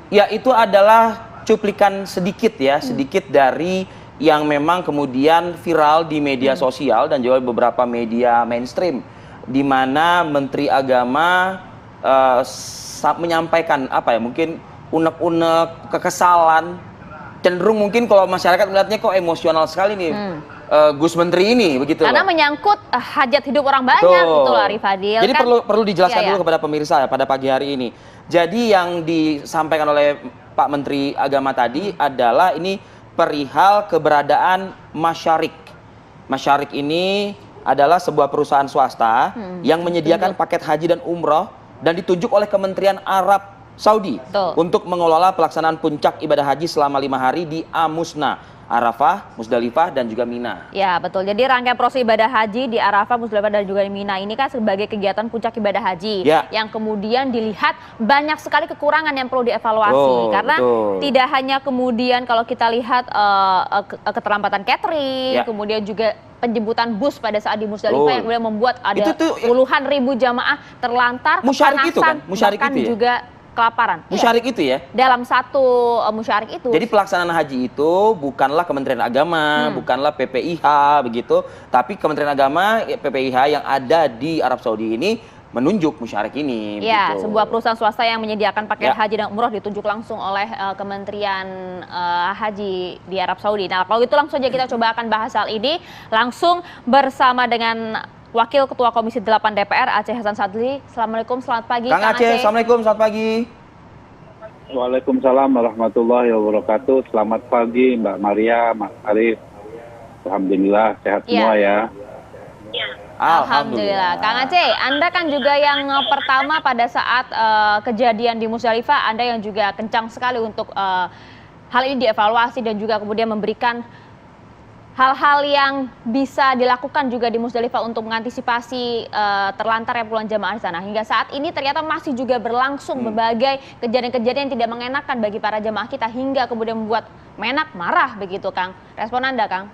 Ya, itu adalah cuplikan sedikit ya, sedikit dari yang memang kemudian viral di media sosial dan juga beberapa media mainstream, di mana Menteri Agama menyampaikan apa ya, mungkin unek-unek kekesalan, cenderung mungkin kalau masyarakat melihatnya kok emosional sekali nih Gus Menteri ini, begitu Karena loh. menyangkut hajat hidup orang banyak, Betul. gitu loh Arif Fadil. Jadi kan, perlu dijelaskan iya, dulu kepada pemirsa ya pada pagi hari ini. Jadi yang disampaikan oleh Pak Menteri Agama tadi adalah ini perihal keberadaan Masyarik. Masyarik ini adalah sebuah perusahaan swasta yang menyediakan paket haji dan umroh dan ditunjuk oleh Kementerian Arab Saudi untuk mengelola pelaksanaan puncak ibadah haji selama 5 hari di Amusna, Arafah, Musdalifah, dan juga Mina. Ya, betul. Jadi rangkaian proses ibadah haji di Arafah, Musdalifah, dan juga di Mina ini kan sebagai kegiatan puncak ibadah haji yang kemudian dilihat banyak sekali kekurangan yang perlu dievaluasi. Karena tidak hanya kemudian kalau kita lihat keterlambatan catering, kemudian juga penjemputan bus pada saat di Musdalifah yang kemudian membuat ada puluhan ribu jamaah terlantar, kepanasan, bahkan juga kelaparan. Musyarik itu ya? Dalam satu musyarik itu. Jadi pelaksanaan haji itu bukanlah Kementerian Agama, bukanlah PPIH begitu, tapi Kementerian Agama, PPIH yang ada di Arab Saudi ini menunjuk musyarik ini. Ya, sebuah perusahaan swasta yang menyediakan paket haji dan umroh ditunjuk langsung oleh Kementerian Haji di Arab Saudi. Nah, kalau gitu langsung aja kita coba akan bahas hal ini langsung bersama dengan Wakil Ketua Komisi 8 DPR Aceh Hasan Sadli. Assalamualaikum, selamat pagi Kang Aceh. Assalamualaikum, selamat pagi. Waalaikumsalam warahmatullahi wabarakatuh. Selamat pagi Mbak Maria, Mas Arif. Alhamdulillah sehat semua ya. Alhamdulillah. Kang Aceh, Anda kan juga yang pertama pada saat kejadian di Musdalifah, Anda yang juga kencang sekali untuk hal ini dievaluasi dan juga kemudian memberikan hal-hal yang bisa dilakukan juga di Musdalifah untuk mengantisipasi terlantarnya puluhan jamaah di sana. Hingga saat ini ternyata masih juga berlangsung berbagai kejadian-kejadian yang tidak mengenakan bagi para jamaah kita hingga kemudian membuat Menak marah begitu, Kang. Respon Anda, Kang?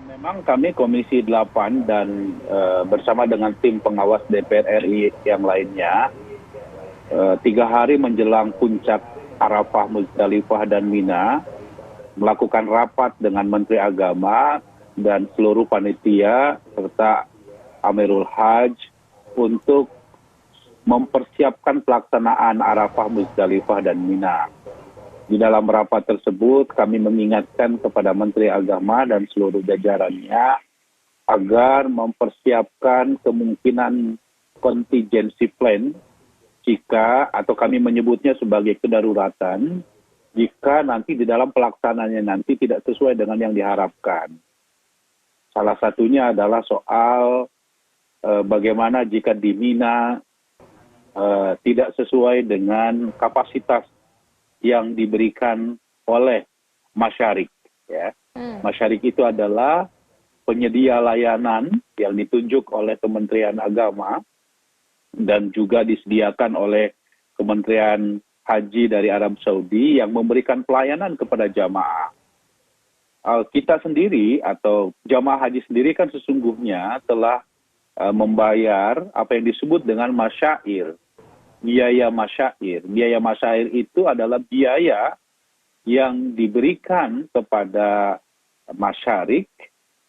Memang kami Komisi 8 dan bersama dengan tim pengawas DPR RI yang lainnya 3 hari menjelang puncak Arafah, Musdalifah, dan Mina melakukan rapat dengan Menteri Agama dan seluruh panitia serta Amirul Hajj untuk mempersiapkan pelaksanaan Arafah, Musdalifah, dan Mina. Di dalam rapat tersebut kami mengingatkan kepada Menteri Agama dan seluruh jajarannya agar mempersiapkan kemungkinan contingency plan jika, atau kami menyebutnya sebagai kedaruratan, jika nanti di dalam pelaksanaannya nanti tidak sesuai dengan yang diharapkan. Salah satunya adalah soal bagaimana jika di Mina tidak sesuai dengan kapasitas yang diberikan oleh Masyarik. Ya. Masyarik itu adalah penyedia layanan yang ditunjuk oleh Kementerian Agama dan juga disediakan oleh Kementerian Haji dari Arab Saudi yang memberikan pelayanan kepada jamaah. Kita sendiri atau jamaah haji sendiri kan sesungguhnya telah membayar apa yang disebut dengan masyair, biaya masyair. Biaya masyair itu adalah biaya yang diberikan kepada masyarik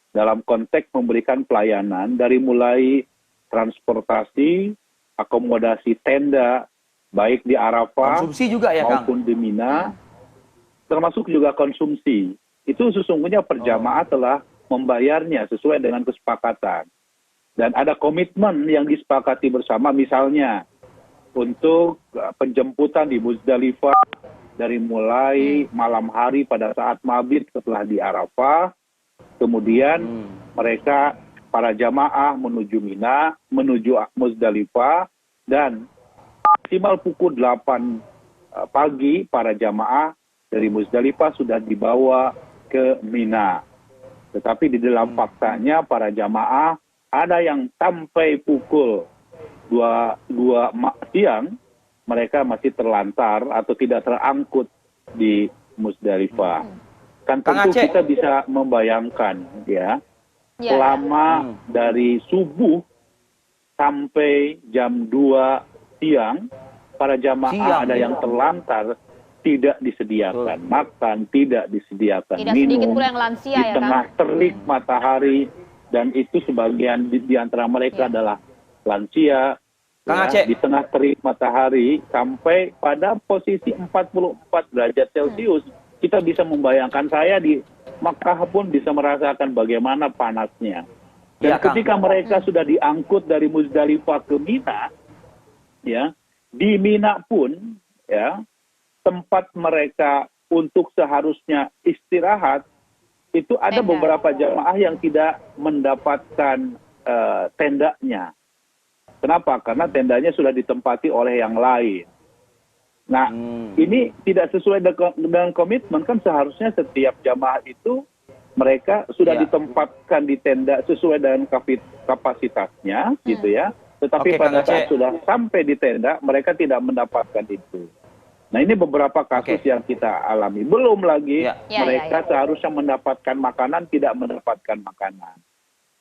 dalam konteks memberikan pelayanan dari mulai transportasi, akomodasi tenda, baik di Arafah konsumsi juga ya, maupun di Mina, termasuk juga konsumsi. Itu sesungguhnya perjamaah telah membayarnya sesuai dengan kesepakatan. Dan ada komitmen yang disepakati bersama, misalnya untuk penjemputan di Musdalifah dari mulai malam hari pada saat mabit setelah di Arafah, kemudian mereka, para jamaah menuju Mina, menuju Musdalifah, dan maksimal pukul 8 pagi para jamaah dari Musdalifah sudah dibawa ke Mina. Tetapi di dalam faktanya para jamaah ada yang sampai pukul 2 siang mereka masih terlantar atau tidak terangkut di Musdalifah. Kan tentu kita bisa membayangkan ya, selama dari subuh sampai jam 2 siang para jamaah Siang, ada ya. yang terlantar, tidak disediakan makan, tidak disediakan Tidak sedikit minum pula yang lansia di ya, tengah Kang. terik matahari, dan itu sebagian di antara mereka adalah lansia. Kang Ya, Aceh. di tengah terik matahari sampai pada posisi 44 derajat Celcius, kita bisa membayangkan, saya di Makkah pun bisa merasakan bagaimana panasnya. Dan Iya, Kang. ketika mereka sudah diangkut dari Muzdalifah ke Mina, ya, di Mina pun, ya, tempat mereka untuk seharusnya istirahat, itu ada Tenda. beberapa jamaah yang tidak mendapatkan tendanya. Kenapa? Karena tendanya sudah ditempati oleh yang lain. Nah, ini tidak sesuai dengan komitmen, kan seharusnya setiap jamaah itu mereka sudah Ya. ditempatkan di tenda sesuai dengan kapasitasnya, gitu ya. Tetapi Oke, Kang pada saat Aceh. sudah sampai di tenda, mereka tidak mendapatkan itu. Nah, ini beberapa kasus Oke. yang kita alami. Belum lagi Ya. Ya, mereka ya. seharusnya mendapatkan makanan, tidak mendapatkan makanan.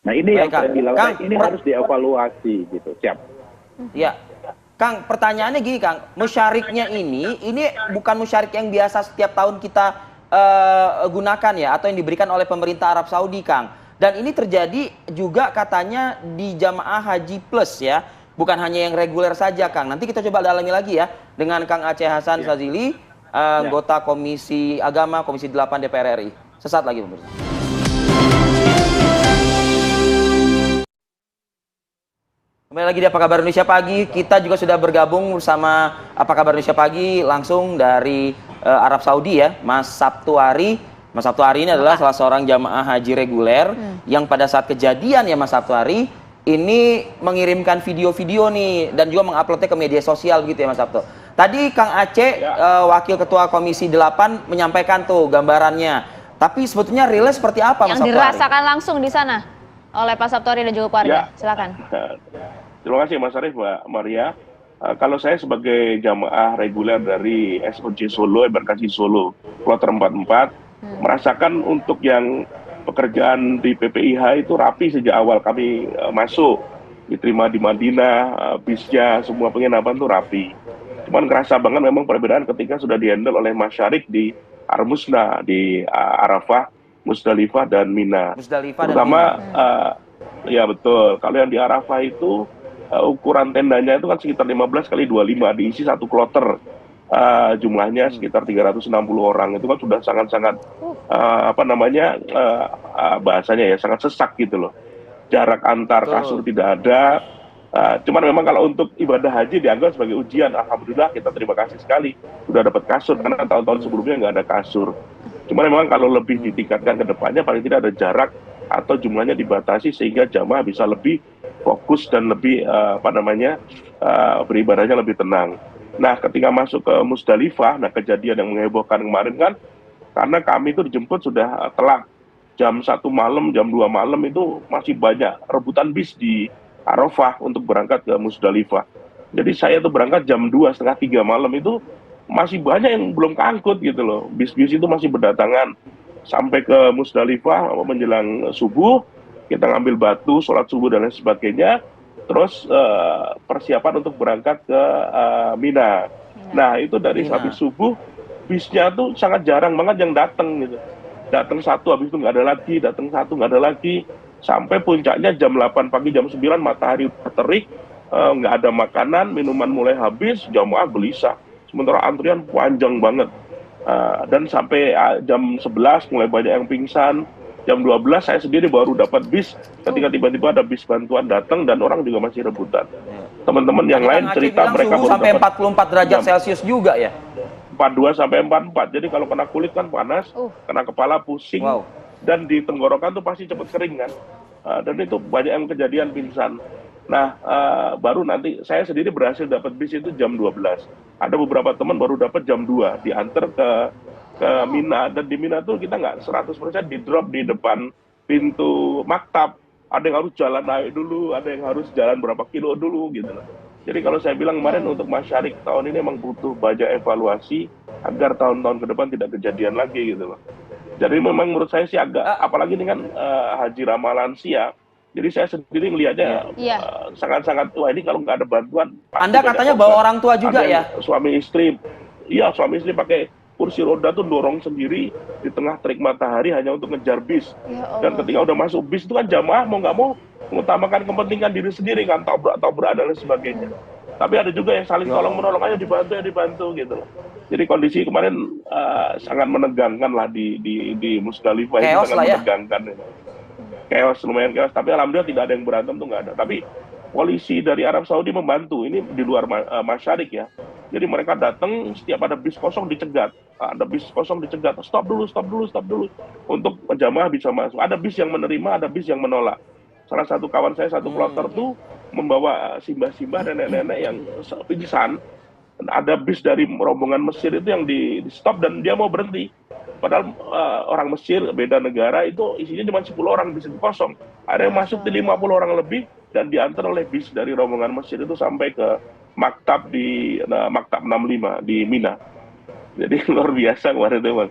Nah, ini Baik, yang saya Kang. bilang, Kang, ini harus dievaluasi, gitu. Siap. Ya, Kang, pertanyaannya gini, Kang, musyariknya ini bukan musyarik yang biasa setiap tahun kita gunakan ya, atau yang diberikan oleh pemerintah Arab Saudi, Kang. Dan ini terjadi juga katanya di jamaah haji plus ya, bukan hanya yang reguler saja, Kang. Nanti kita coba dalami lagi ya dengan Kang Aceh Hasan Sazili, anggota Komisi Agama Komisi 8 DPR RI. Sesaat lagi, pemirsa. Kembali lagi di Apa Kabar Indonesia Pagi. Kita juga sudah bergabung bersama Apa Kabar Indonesia Pagi langsung dari Arab Saudi ya, Mas Sabtuari. Mas Sabtuari ini adalah salah seorang jamaah haji reguler yang pada saat kejadian ya Mas Sabtuari ini mengirimkan video-video nih dan juga menguploadnya ke media sosial begitu ya Mas Sabto. Tadi Kang Aceh, Wakil Ketua Komisi 8 menyampaikan tuh gambarannya. Tapi sebetulnya realnya seperti apa Mas Yang Sabtuari? dirasakan langsung di sana oleh Pak Sabtuari dan juga keluarga. Ya. Silakan. Terima kasih Mas Arief, Mbak Maria. Kalau saya sebagai jamaah reguler dari SOJ Solo, Embarkasi Solo, Kloter 44, merasakan untuk yang pekerjaan di PPIH itu rapi sejak awal kami masuk. Diterima di Madinah, bisnya, semua penginapan itu rapi. Cuman kerasa banget memang perbedaan ketika sudah dihandle oleh masyarik di Armusna, di Arafah, Musdalifah, dan Mina. Musdalifah dan Terutama, Mina. ya betul, kalau yang di Arafah itu ukuran tendanya itu kan sekitar 15 kali 25, diisi satu kloter, jumlahnya sekitar 360 orang. Itu kan sudah sangat-sangat bahasanya ya sangat sesak gitu loh. Jarak antar kasur tidak ada. Cuman memang kalau untuk ibadah haji dianggap sebagai ujian. Alhamdulillah kita terima kasih sekali sudah dapat kasur, karena tahun-tahun sebelumnya nggak ada kasur. Cuman memang kalau lebih ditingkatkan ke depannya paling tidak ada jarak atau jumlahnya dibatasi sehingga jamaah bisa lebih fokus dan lebih beribadahnya lebih tenang. Nah, ketika masuk ke Musdalifah, nah kejadian yang menghebohkan kemarin kan karena kami itu dijemput sudah telat. Jam 1 malam, jam 2 malam itu masih banyak rebutan bis di Arafah untuk berangkat ke Musdalifah. Jadi saya tuh berangkat jam 2, setengah 3 malam itu masih banyak yang belum keangkut gitu loh. Bis-bis itu masih berdatangan sampai ke Musdalifah menjelang subuh. Kita ngambil batu, sholat subuh dan lain sebagainya. Terus persiapan untuk berangkat ke Mina. Nah itu dari habis subuh, bisnya tuh sangat jarang banget yang datang gitu. Datang satu, habis itu nggak ada lagi, datang satu, nggak ada lagi. Sampai puncaknya jam 8 pagi, jam 9 matahari terik, nggak ada makanan, minuman mulai habis, jamaah gelisah. Sementara antrian panjang banget. Dan sampai jam 11 mulai banyak yang pingsan. Jam 12 saya sendiri baru dapat bis ketika tiba-tiba ada bis bantuan datang dan orang juga masih rebutan. Teman-teman yang lain cerita mereka baru sampai dapat 44 derajat Celcius juga ya. 42 sampai 44. Jadi kalau kena kulit kan panas, kena kepala pusing, dan di tenggorokan tuh pasti cepat kering kan. Dan itu banyak yang kejadian pingsan. Nah, baru nanti saya sendiri berhasil dapat bis itu jam 12. Ada beberapa teman baru dapat jam 2, diantar ke Mina, dan di Mina tuh kita nggak 100% di drop di depan pintu maktab. Ada yang harus jalan naik dulu, ada yang harus jalan berapa kilo dulu gitu loh. Jadi kalau saya bilang kemarin untuk masyarik tahun ini emang butuh banyak evaluasi agar tahun-tahun ke depan tidak kejadian lagi gitu loh. Jadi memang menurut saya sih agak, apalagi dengan haji ramah lansia, Jadi saya sendiri melihatnya Iya. sangat-sangat, wah ini kalau nggak ada bantuan. pasti Anda banyak katanya korban. bawa orang tua juga Ada yang ya? suami istri, iya suami istri pakai kursi roda tuh dorong sendiri di tengah terik matahari hanya untuk ngejar bis. Ya Dan Allah. ketika udah masuk bis itu kan jamaah mau nggak mau mengutamakan kepentingan diri sendiri kan, tabrak-tabrak dan lain sebagainya. Tapi ada juga yang saling Ya tolong Allah. menolong, ayo dibantu ya dibantu gitu loh. Jadi kondisi kemarin sangat menegangkan lah di Musdalifah itu, Chaos sangat lah ya. menegangkan. Chaos, lumayan chaos. Tapi alhamdulillah tidak ada yang berantem, tuh nggak ada. Tapi polisi dari Arab Saudi membantu. Ini di luar Masyarik ya. Jadi mereka datang, setiap ada bis kosong dicegat. Ada bis kosong dicegat. Stop dulu, stop dulu, stop dulu. Untuk jamaah bisa masuk. Ada bis yang menerima, ada bis yang menolak. Salah satu kawan saya, satu kloter tuh membawa simbah-simbah dan nenek-nenek yang pingsan. Ada bis dari rombongan Mesir itu yang di stop dan dia mau berhenti. Padahal orang Mesir, beda negara, itu isinya cuma 10 orang, bis itu kosong. Ada yang masuk di 50 orang lebih dan diantar oleh bis dari rombongan Mesir itu sampai ke maktab maktab 65 di Mina. Jadi luar biasa kemarin itu, Mas.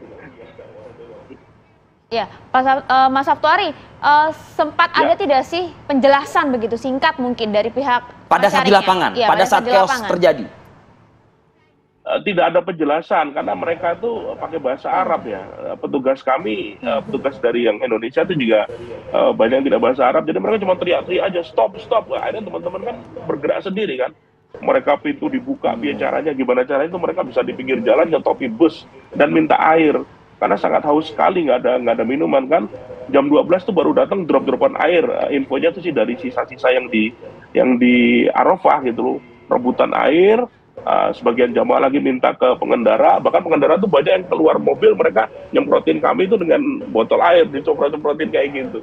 Ya, Mas Sabtuari, sempat Ya. ada tidak sih penjelasan begitu singkat mungkin dari pihak Pada saat di Masyariknya? lapangan, Iya, pada saat di chaos lapangan. terjadi. Tidak ada penjelasan karena mereka tuh pakai bahasa Arab ya. Petugas kami, petugas dari yang Indonesia itu juga banyak yang tidak bahasa Arab. Jadi mereka cuma teriak-teriak aja, stop, stop. Akhirnya teman-teman kan bergerak sendiri kan. Mereka pintu dibuka, caranya gimana caranya itu mereka bisa di pinggir jalan nyotopi bus dan minta air karena sangat haus sekali, nggak ada minuman kan. Jam 12 tuh baru datang drop-dropan air. Infonya tuh sih dari sisa-sisa yang di Arafah gitu loh, rebutan air. Sebagian jamaah lagi minta ke pengendara, bahkan pengendara tuh banyak yang keluar mobil, mereka nyemprotin kami itu dengan botol air, disemprot-semprotin kayak gitu.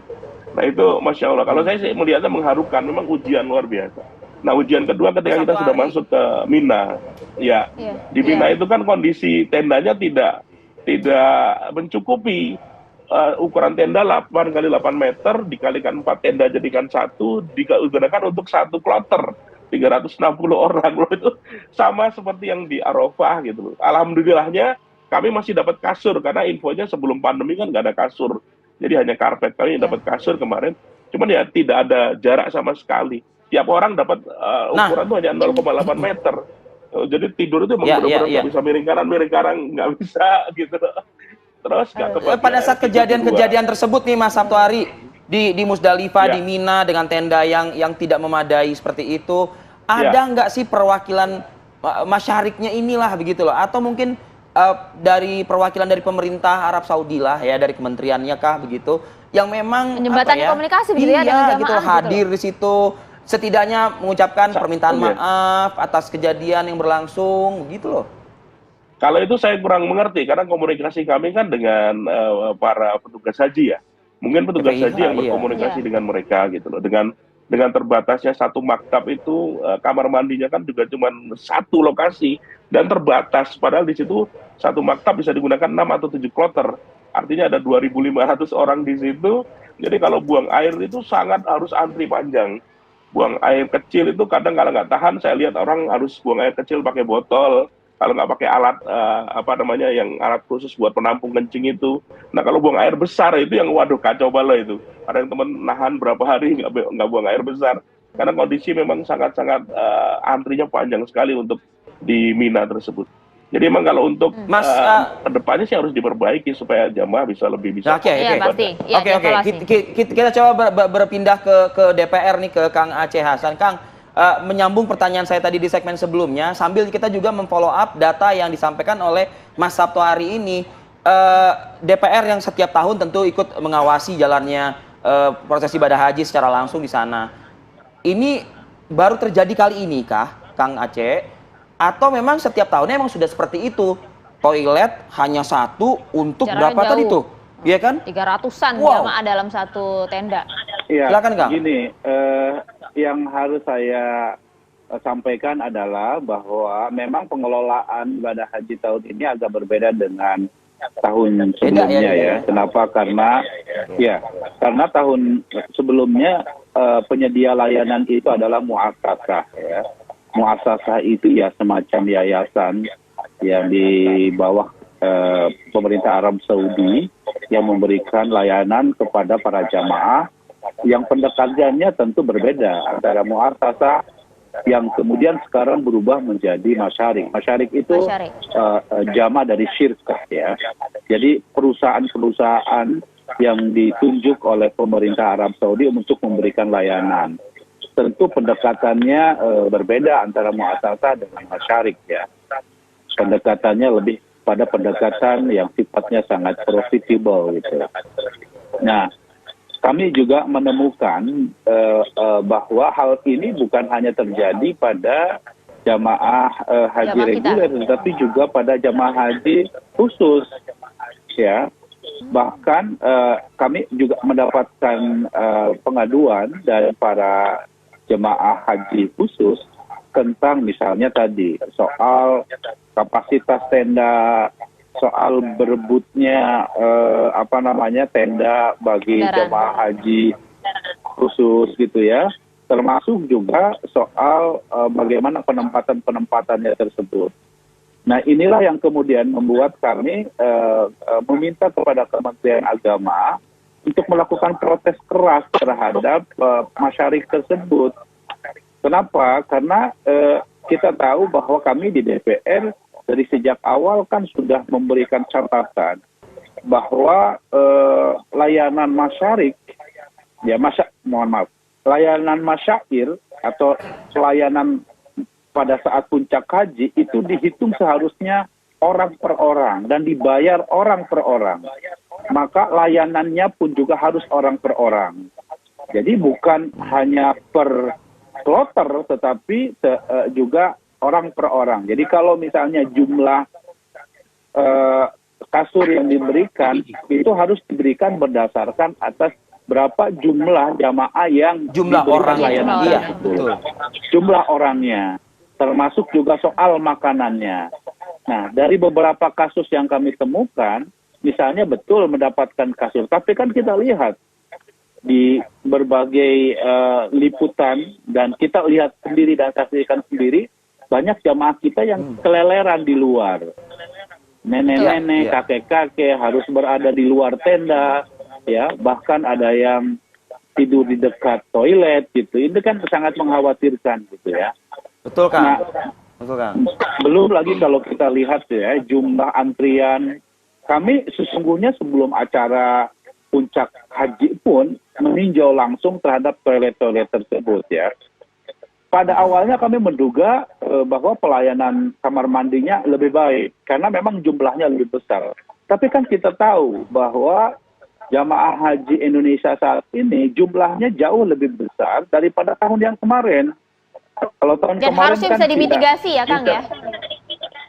Nah itu Masya Allah, kalau saya sih melihatnya mengharukan, memang ujian luar biasa. Nah ujian kedua ketika kita sudah masuk ke Mina, ya Iya. di Mina Iya. itu kan kondisi tendanya tidak mencukupi. Ukuran tenda 8 kali 8 meter dikalikan 4 tenda jadikan satu, digunakan untuk satu kloter 360 orang loh, itu sama seperti yang di Arafah gitu loh. Alhamdulillahnya kami masih dapat kasur karena infonya sebelum pandemi kan nggak ada kasur, jadi hanya karpet. Kami dapat kasur kemarin, cuman ya tidak ada jarak sama sekali. Tiap orang dapat ukuran tuh hanya 0,8 meter. Jadi tidur itu emang benar-benar nggak bisa miring kanan nggak bisa gitu loh. Terus nggak kebagian Pada saat air, kejadian tersebut nih Mas Sabtuari, di Musdalifah, Ya. di Mina dengan tenda yang tidak memadai seperti itu, ada Ya. nggak sih perwakilan masyariknya inilah begitu loh, atau mungkin dari perwakilan dari pemerintah Arab Saudi lah ya, dari kementeriannya kah begitu, yang memang Menjembatani komunikasi begitu ya iya, dengan gitu, jamaah hadir di situ, setidaknya mengucapkan permintaan Iya. maaf atas kejadian yang berlangsung begitu loh. Kalau itu saya kurang mengerti karena komunikasi kami kan dengan para petugas haji ya. Mungkin petugas PPIH, haji yang iya. berkomunikasi Iya. dengan mereka gitu loh. Dengan terbatasnya satu maktab itu, kamar mandinya kan juga cuma satu lokasi dan terbatas. Padahal di situ satu maktab bisa digunakan 6 atau 7 kloter. Artinya ada 2.500 orang di situ. Jadi kalau buang air itu sangat harus antri panjang. Buang air kecil itu kadang kalau nggak tahan, saya lihat orang harus buang air kecil pakai botol. Kalau nggak pakai alat yang alat khusus buat penampung kencing itu. Nah kalau buang air besar itu yang waduh kacau balau itu. Ada yang teman nahan berapa hari nggak buang air besar karena kondisi memang sangat-sangat antrinya panjang sekali untuk di Mina tersebut. Jadi memang kalau untuk Mas, kedepannya sih harus diperbaiki supaya jamaah bisa lebih bisa. Oke, Iya, oke. pasti. Iya, Oke. dievaluasi. Kita coba berpindah ke DPR nih, ke Kang Aceh Hasan. Kang, menyambung pertanyaan saya tadi di segmen sebelumnya, sambil kita juga memfollow up data yang disampaikan oleh Mas Sabtuari ini. DPR yang setiap tahun tentu ikut mengawasi jalannya proses ibadah haji secara langsung di sana. Ini baru terjadi kali ini kah, Kang Aceh? Atau memang setiap tahunnya memang sudah seperti itu? Toilet hanya satu untuk Jaraknya berapa tadi jauh. tuh? Iya kan? 300-an Wow. jamaah dalam satu tenda. Iya, Silakan, Kang. gini, yang harus saya sampaikan adalah bahwa memang pengelolaan ibadah haji tahun ini agak berbeda dengan tahun sebelumnya ya. Kenapa? Karena tahun sebelumnya penyedia layanan itu adalah muasasah ya. Muasasah itu ya semacam yayasan yang di bawah pemerintah Arab Saudi yang memberikan layanan kepada para jamaah yang pendekatannya tentu berbeda antara muasasah yang kemudian sekarang berubah menjadi masyarik. Masyarik itu Masyarik. jama dari syirkah ya. Jadi perusahaan-perusahaan yang ditunjuk oleh pemerintah Arab Saudi untuk memberikan layanan. Tentu pendekatannya berbeda antara muasasah dengan masyarik ya. Pendekatannya lebih pada pendekatan yang sifatnya sangat profitable gitu. Nah, kami juga menemukan bahwa hal ini bukan hanya terjadi pada jamaah haji Jamaah kita. reguler, tetapi juga pada jamaah haji khusus, ya. Bahkan kami juga mendapatkan pengaduan dari para jemaah haji khusus tentang misalnya tadi soal kapasitas tenda, soal berebutnya tenda bagi Kendaraan. jemaah haji khusus gitu ya, termasuk juga soal bagaimana penempatannya tersebut. Nah, inilah yang kemudian membuat kami meminta kepada Kementerian Agama untuk melakukan protes keras terhadap masyarik tersebut. Kenapa? Karena kita tahu bahwa kami di DPR dari sejak awal kan sudah memberikan catatan bahwa layanan masyarik, layanan masyair atau pelayanan pada saat puncak haji itu dihitung seharusnya orang per orang dan dibayar orang per orang. Maka layanannya pun juga harus orang per orang. Jadi bukan hanya per kloter tetapi juga orang per orang. Jadi kalau misalnya jumlah kasur yang diberikan itu harus diberikan berdasarkan atas berapa jumlah jamaah yang Jumlah diberikan orang, layanan iya, tersebut. betul. Jumlah orangnya, termasuk juga soal makanannya. Nah, dari beberapa kasus yang kami temukan, misalnya betul mendapatkan kasur, tapi kan kita lihat di berbagai liputan dan kita lihat sendiri dan saksikan sendiri, banyak jamaah kita yang keleleran di luar. Nenek-nenek, Iya. kakek-kakek harus berada di luar tenda, ya, bahkan ada yang tidur di dekat toilet gitu. Ini kan sangat mengkhawatirkan gitu ya. Betul, Kang. Nah, Betul, Kang. belum lagi kalau kita lihat ya jumlah antrian. Kami sesungguhnya sebelum acara puncak haji pun meninjau langsung terhadap toilet-toilet tersebut ya. Pada awalnya kami menduga bahwa pelayanan kamar mandinya lebih baik karena memang jumlahnya lebih besar. Tapi kan kita tahu bahwa jamaah haji Indonesia saat ini jumlahnya jauh lebih besar daripada tahun yang kemarin. Kalau tahun Dan kemarin harusnya kan bisa tidak dimitigasi ya, Kang ya?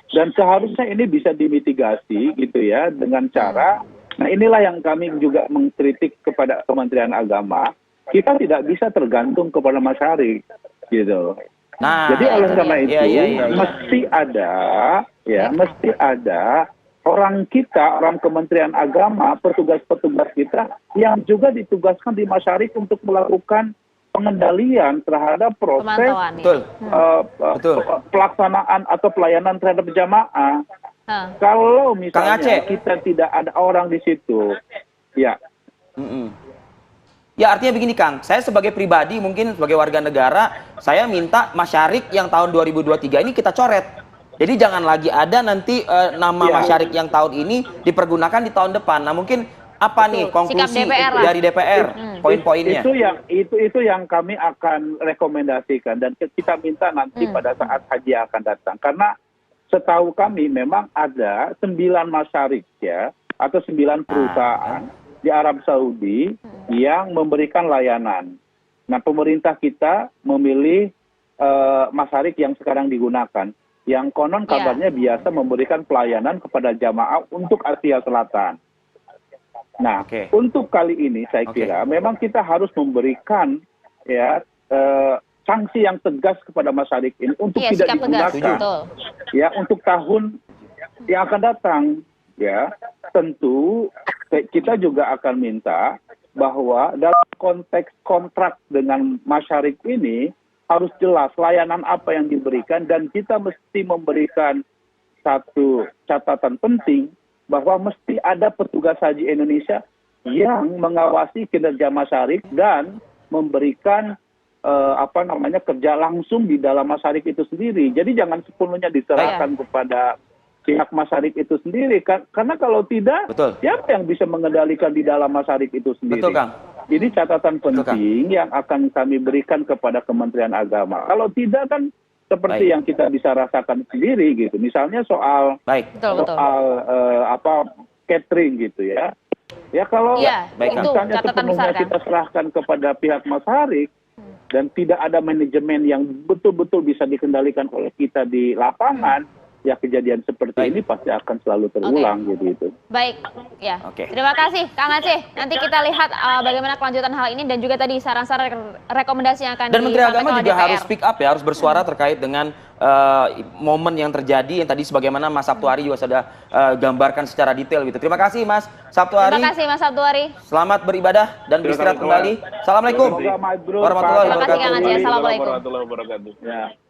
Dan seharusnya ini bisa dimitigasi gitu ya dengan cara. Nah, inilah yang kami juga mengkritik kepada Kementerian Agama. Kita tidak bisa tergantung kepada masyarik gitu. Nah, Jadi oleh karena itu iya. mesti ada orang kita, orang Kementerian Agama, petugas-petugas kita yang juga ditugaskan di masyarik untuk melakukan pengendalian terhadap proses Pemantauan ya. Betul. Betul. pelaksanaan atau pelayanan terhadap jamaah. Hah. Kalau Kang misalnya Aceh. kita tidak ada orang di situ, ya Mm-mm. Ya, artinya begini, Kang. Saya sebagai pribadi, mungkin sebagai warga negara, saya minta masyarik yang tahun 2023 ini kita coret. Jadi jangan lagi ada nanti nama Iya. masyarik yang tahun ini dipergunakan di tahun depan. Nah, mungkin apa nih konklusi DPR lah. dari DPR, poin-poinnya? itu yang kami akan rekomendasikan dan kita minta nanti pada saat haji akan datang. Karena setahu kami memang ada 9 masyarik ya atau 9 perusahaan di Arab Saudi yang memberikan layanan. Nah, pemerintah kita memilih masyarik yang sekarang digunakan, yang konon kabarnya biasa memberikan pelayanan kepada jamaah untuk Asia Selatan. Nah, Oke. untuk kali ini saya kira memang kita harus memberikan ya sanksi yang tegas kepada masyarik ini untuk Iya, tidak sikap tegas, digunakan betul. ya untuk tahun yang akan datang ya. Tentu kita juga akan minta bahwa dalam konteks kontrak dengan masyarik ini harus jelas layanan apa yang diberikan dan kita mesti memberikan satu catatan penting bahwa mesti ada petugas haji Indonesia yang mengawasi kinerja Masyarik dan memberikan kerja langsung di dalam Masyarik itu sendiri. Jadi jangan sepenuhnya diserahkan kepada pihak Masyarik itu sendiri. Karena kalau tidak, Betul. siapa yang bisa mengendalikan di dalam Masyarik itu sendiri? Betul, Kang. Jadi catatan Betul, Kang. penting yang akan kami berikan kepada Kementerian Agama. Kalau tidak kan seperti Baik. yang kita bisa rasakan sendiri gitu. Misalnya soal Baik. Betul. catering gitu ya. Ya kalau Iya, Baik, Kang. itu misalnya catatan besar, sepenuhnya Kang. kita serahkan kepada pihak Masyarik dan tidak ada manajemen yang betul-betul bisa dikendalikan oleh kita di lapangan, ya kejadian seperti Baik. ini pasti akan selalu terulang gitu. Baik, ya. Oke. Terima kasih, Kang Aceh. Nanti kita lihat bagaimana kelanjutan hal ini dan juga tadi saran-saran rekomendasi yang akan Dan Menteri Agama disampaikan oleh juga DPR. harus speak up ya, harus bersuara terkait dengan momen yang terjadi yang tadi sebagaimana Mas Sabtuari juga sudah gambarkan secara detail gitu. Terima kasih Mas Sabtuari. Terima kasih Mas Sabtuari. Selamat beribadah dan beristirahat kembali. Assalamualaikum Semoga mabrur, warahmatullahi Pak. Terima kasih, Kang Aceh. wabarakatuh. Assalamualaikum. Warahmatullahi wabarakatuh. Ya.